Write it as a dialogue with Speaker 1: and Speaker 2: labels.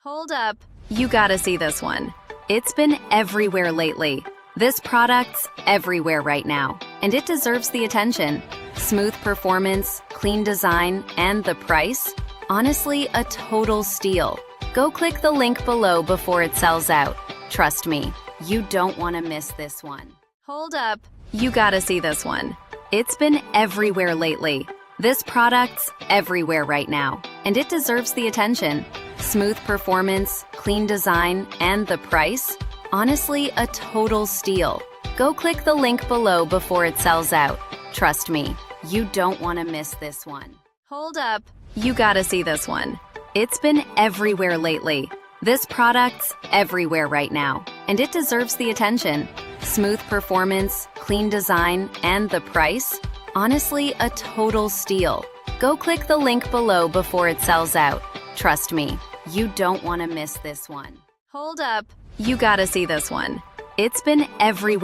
Speaker 1: Hold up, you gotta see this one. It's been everywhere lately. This product's everywhere right now, and it deserves the attention. Smooth performance, clean design, and the price? Honestly, a total steal. Go click the link below before it sells out. Trust me, you don't want to miss this one. Hold up, you gotta see this one. It's been everywhere lately. This product's everywhere right now, and it deserves the attention. Smooth performance, clean design, and the price? Honestly, a total steal. Go click the link below before it sells out. Trust me, you don't want to miss this one. Hold up, you gotta see this one. It's been everywhere lately. This product's everywhere right now, and it deserves the attention. Smooth performance, clean design, and the price? Honestly, a total steal. Go click the link below before it sells out. Trust me, you don't want to miss this one. Hold up, you gotta see this one. It's been everywhere.